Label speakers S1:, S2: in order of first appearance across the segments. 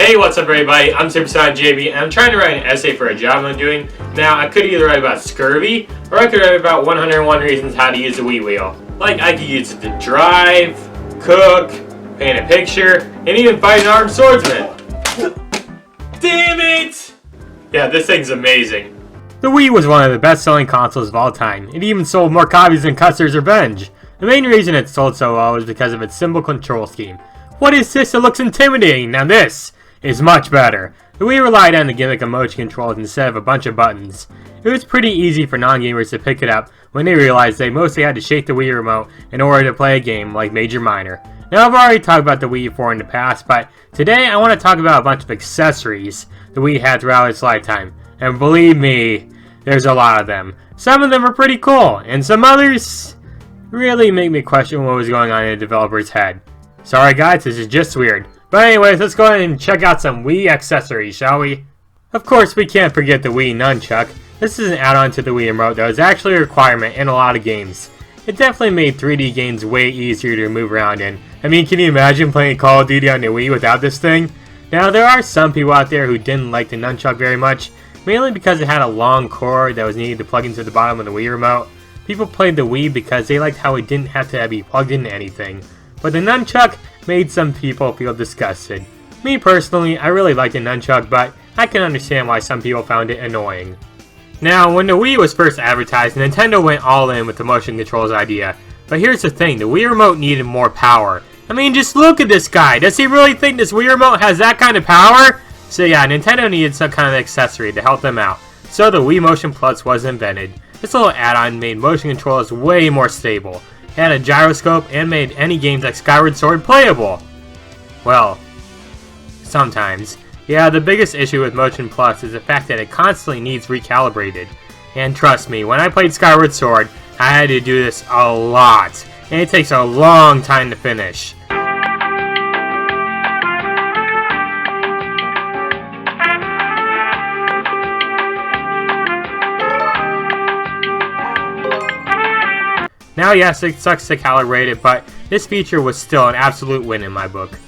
S1: Hey, what's up everybody? I'm SuperSonicJB and I'm trying to write an essay for a job I'm doing. Now, I could either write about scurvy, or I could write about 101 reasons how to use the Wii Wheel. Like, I could use it to drive, cook, paint a picture, and even fight an armed swordsman. Damn it! Yeah, this thing's amazing. The Wii was one of the best-selling consoles of all time. It even sold more copies than Custer's Revenge. The main reason it sold so well is because of its simple control scheme. What is this that looks intimidating? Now this is much better. The Wii relied on the gimmick of motion controls instead of a bunch of buttons. It was pretty easy for non-gamers to pick it up when they realized they mostly had to shake the Wii remote in order to play a game like Major Minor. Now, I've already talked about the Wii before in the past, but today I want to talk about a bunch of accessories the Wii had throughout its lifetime. And believe me, there's a lot of them. Some of them are pretty cool, and some others really make me question what was going on in the developer's head. Sorry guys, this is just weird. But anyways, let's go ahead and check out some Wii accessories, shall we? Of course, we can't forget the Wii Nunchuck. This is an add-on to the Wii remote that was actually a requirement in a lot of games. It definitely made 3D games way easier to move around in. I mean, can you imagine playing Call of Duty on the Wii without this thing? Now, there are some people out there who didn't like the Nunchuck very much, mainly because it had a long cord that was needed to plug into the bottom of the Wii remote. People played the Wii because they liked how it didn't have to be plugged into anything. But the Nunchuck made some people feel disgusted. Me personally, I really liked the Nunchuck, but I can understand why some people found it annoying. Now, when the Wii was first advertised, Nintendo went all in with the motion controls idea. But here's the thing, the Wii remote needed more power. I mean, just look at this guy. Does he really think this Wii remote has that kind of power? So yeah, Nintendo needed some kind of accessory to help them out. So the Wii Motion Plus was invented. This little add-on made motion controls way more stable. It had a gyroscope and made any games like Skyward Sword playable. Well, sometimes. Yeah, the biggest issue with Motion Plus is the fact that it constantly needs recalibrated. And trust me, when I played Skyward Sword, I had to do this a lot. And it takes a long time to finish. Now yes, it sucks to calibrate it, but this feature was still an absolute win in my book.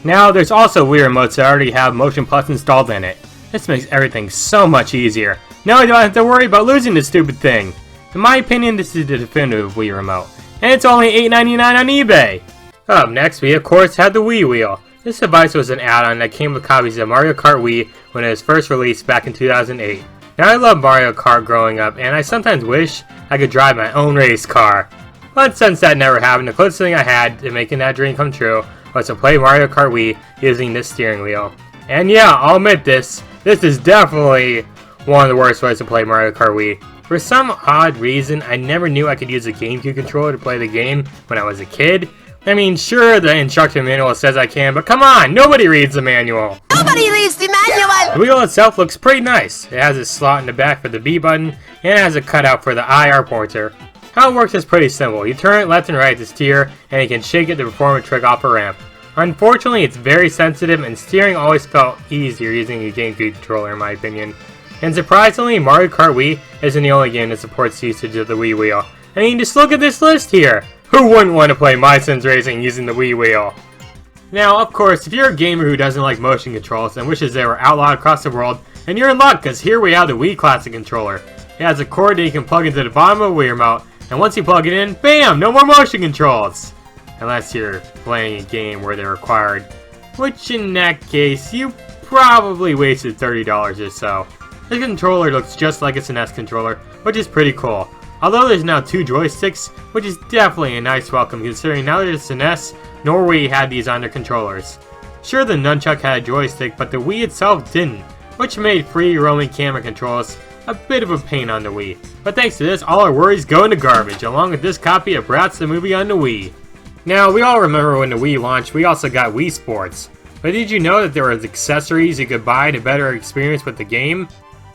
S1: Now there's also Wii remotes that already have Motion Plus installed in it. This makes everything so much easier. Now I don't have to worry about losing this stupid thing. In my opinion, this is the definitive Wii remote. And it's only $8.99 on eBay! Up next, we of course had the Wii Wheel. This device was an add-on that came with copies of Mario Kart Wii when it was first released back in 2008. Now I loved Mario Kart growing up, and I sometimes wish I could drive my own race car. But since that never happened, the closest thing I had to making that dream come true was to play Mario Kart Wii using this steering wheel. And yeah, I'll admit this is definitely one of the worst ways to play Mario Kart Wii. For some odd reason, I never knew I could use a GameCube controller to play the game when I was a kid. I mean, sure, the instruction manual says I can, but come on, nobody reads the manual!
S2: Nobody reads the manual!
S1: The wheel itself looks pretty nice. It has a slot in the back for the B button, and it has a cutout for the IR pointer. How it works is pretty simple. You turn it left and right to steer, and you can shake it to perform a trick off a ramp. Unfortunately, it's very sensitive, and steering always felt easier using a GameCube controller in my opinion. And surprisingly, Mario Kart Wii isn't the only game that supports usage of the Wii Wheel. I mean, just look at this list here! Who wouldn't want to play My Sims Racing using the Wii Wheel? Now, of course, if you're a gamer who doesn't like motion controls and wishes they were outlawed across the world, then you're in luck, because here we have the Wii Classic Controller. It has a cord that you can plug into the bottom of the Wii remote, and once you plug it in, BAM! No more motion controls! Unless you're playing a game where they're required. Which, in that case, you probably wasted $30 or so. This controller looks just like a SNES controller, which is pretty cool. Although there's now 2 joysticks, which is definitely a nice welcome considering neither the SNES nor Wii had these on their controllers. Sure, the Nunchuck had a joystick, but the Wii itself didn't, which made free roaming camera controls a bit of a pain on the Wii. But thanks to this, all our worries go in the garbage, along with this copy of Bratz the movie on the Wii. Now, we all remember when the Wii launched, we also got Wii Sports. But did you know that there was accessories you could buy to better experience with the game?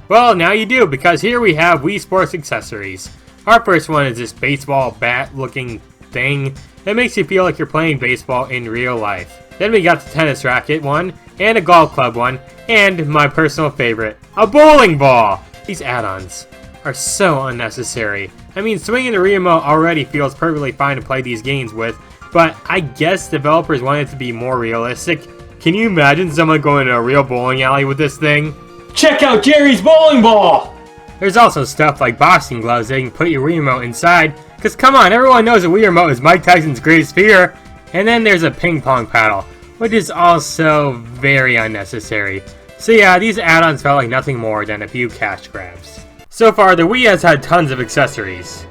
S1: Well, now you do, because here we have Wii Sports Accessories. Our first one is this baseball bat looking thing that makes you feel like you're playing baseball in real life. Then we got the tennis racket one, and a golf club one, and my personal favorite, a bowling ball! These add-ons are so unnecessary. I mean, swinging the remote already feels perfectly fine to play these games with, but I guess developers wanted to be more realistic. Can Can you imagine someone going to a real bowling alley with this thing? Check out Jerry's bowling ball! There's also stuff like boxing gloves that you can put your Wii remote inside, because come on, everyone knows a Wii remote is Mike Tyson's greatest fear. And then there's a ping pong paddle, which is also very unnecessary. So yeah, these add-ons felt like nothing more than a few cash grabs. So far, the Wii has had tons of accessories.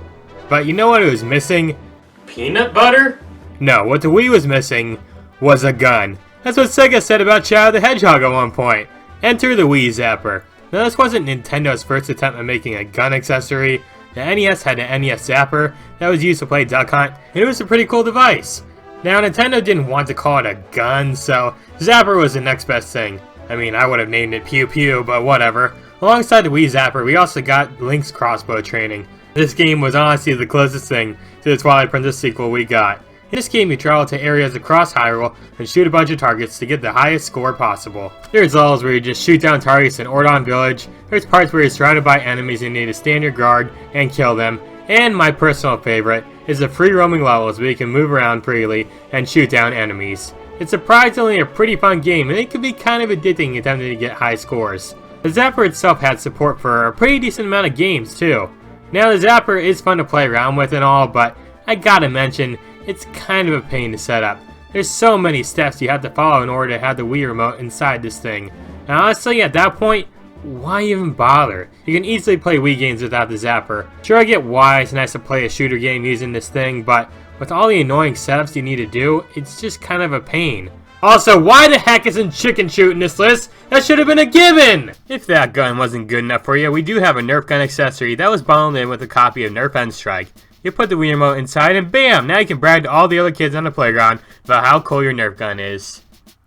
S1: But you know what it was missing? Peanut butter? No, what the Wii was missing was a gun. That's what Sega said about Shadow the Hedgehog at one point. Enter the Wii Zapper. Now this wasn't Nintendo's first attempt at making a gun accessory. The NES had an NES Zapper that was used to play Duck Hunt, and it was a pretty cool device. Now Nintendo didn't want to call it a gun, so Zapper was the next best thing. I mean, I would have named it Pew Pew, but whatever. Alongside the Wii Zapper, we also got Link's crossbow training. This game was honestly the closest thing to the Twilight Princess sequel we got. In this game, you travel to areas across Hyrule and shoot a bunch of targets to get the highest score possible. There's levels where you just shoot down targets in Ordon Village, there's parts where you're surrounded by enemies and you need to stand your guard and kill them, and my personal favorite is the free roaming levels where you can move around freely and shoot down enemies. It's surprisingly a pretty fun game, and it can be kind of addicting attempting to get high scores. The Zapper itself had support for a pretty decent amount of games too. Now the Zapper is fun to play around with and all, but I gotta mention, it's kind of a pain to set up. There's so many steps you have to follow in order to have the Wii remote inside this thing. And honestly, at that point, why even bother? You can easily play Wii games without the Zapper. Sure, I get why it's nice to play a shooter game using this thing, but with all the annoying setups you need to do, it's just kind of a pain. Also, why the heck isn't Chicken Shoot in this list? That should have been a given! If that gun wasn't good enough for you, we do have a Nerf gun accessory that was bundled in with a copy of Nerf N-Strike. You put the Wii remote inside and bam! Now you can brag to all the other kids on the playground about how cool your Nerf gun is.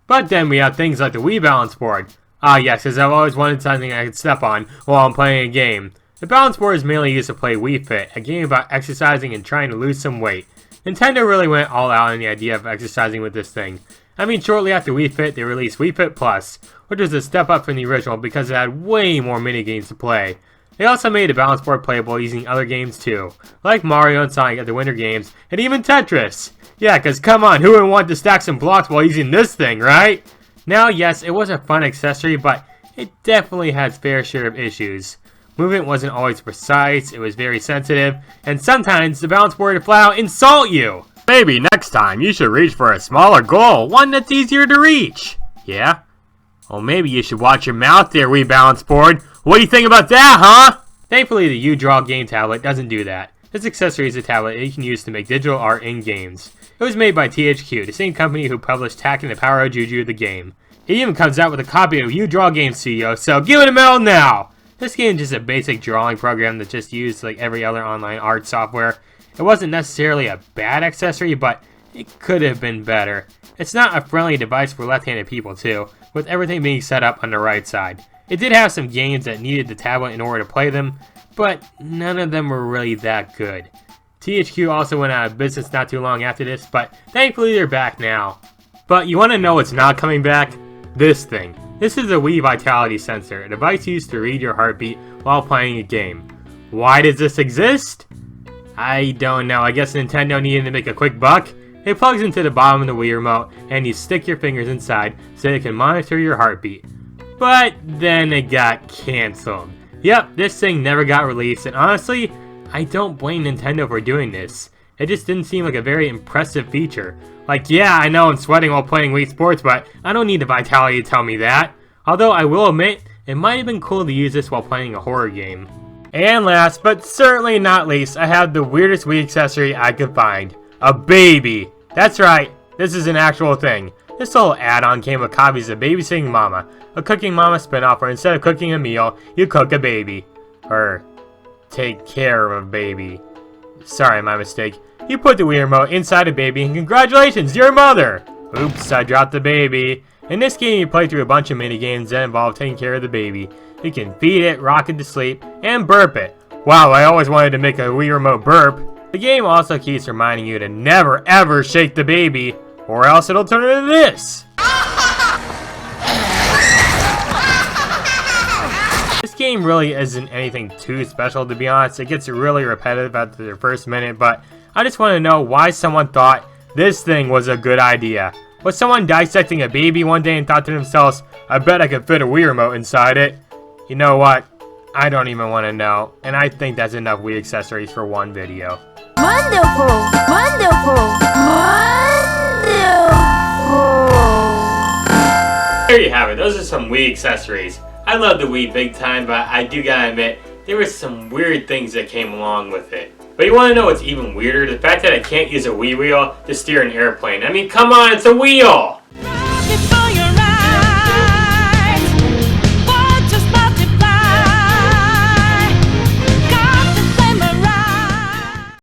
S1: But then we have things like the Wii Balance Board. Ah yes, as I've always wanted something I could step on while I'm playing a game. The Balance Board is mainly used to play Wii Fit, a game about exercising and trying to lose some weight. Nintendo really went all out on the idea of exercising with this thing. I mean, shortly after Wii Fit, they released Wii Fit Plus, which was a step up from the original because it had way more minigames to play. They also made the Balance Board playable using other games too, like Mario and Sonic at the Winter Games, and even Tetris. Yeah, cause come on, who would want to stack some blocks while using this thing, right? Now, yes, it was a fun accessory, but it definitely has fair share of issues. Movement wasn't always precise, it was very sensitive, and sometimes the Balance Board would flat out insult you! Maybe next time you should reach for a smaller goal, one that's easier to reach. Yeah? Well, maybe you should watch your mouth there, Wii Balance Board. What do you think about that, huh? Thankfully, the U-Draw game tablet doesn't do that. This accessory is a tablet that you can use to make digital art in games. It was made by THQ, the same company who published Tack and the Power of Juju the game. It even comes out with a copy of U-Draw Game Studio, so give it a medal now! This game is just a basic drawing program that's just used like every other online art software. It wasn't necessarily a bad accessory, but it could have been better. It's not a friendly device for left-handed people too, with everything being set up on the right side. It did have some games that needed the tablet in order to play them, but none of them were really that good. THQ also went out of business not too long after this, but thankfully they're back now. But you want to know what's not coming back? This thing. This is a Wii Vitality Sensor, a device used to read your heartbeat while playing a game. Why does this exist? I don't know, I guess Nintendo needed to make a quick buck? It plugs into the bottom of the Wii remote, and you stick your fingers inside so it can monitor your heartbeat. But then it got cancelled. Yep, this thing never got released, and honestly, I don't blame Nintendo for doing this. It just didn't seem like a very impressive feature. Like, yeah, I know I'm sweating while playing Wii Sports, but I don't need the Vitality to tell me that. Although I will admit, it might have been cool to use this while playing a horror game. And last, but certainly not least, I have the weirdest Wii accessory I could find. A baby! That's right, this is an actual thing. This little add-on came with copies of Babysitting Mama, a Cooking Mama spinoff where instead of cooking a meal, you cook a baby. Or take care of a baby. Sorry, my mistake. You put the Wii remote inside a baby and congratulations, you're a mother! Oops, I dropped the baby. In this game, you play through a bunch of minigames that involve taking care of the baby. You can feed it, rock it to sleep, and burp it. Wow, I always wanted to make a Wii remote burp. The game also keeps reminding you to never ever shake the baby, or else it'll turn into this. This game really isn't anything too special, to be honest. It gets really repetitive after the first minute, but I just want to know why someone thought this thing was a good idea. Was someone dissecting a baby one day and thought to themselves, I bet I could fit a Wii remote inside it? You know what? I don't even want to know, and I think that's enough Wii accessories for one video.
S2: Wonderful! Wonderful! Wonderful!
S1: There you have it. Those are some Wii accessories. I love the Wii big time, but I do gotta admit, there were some weird things that came along with it. But you wanna know what's even weirder? The fact that I can't use a Wii wheel to steer an airplane. I mean, come on, it's a wheel!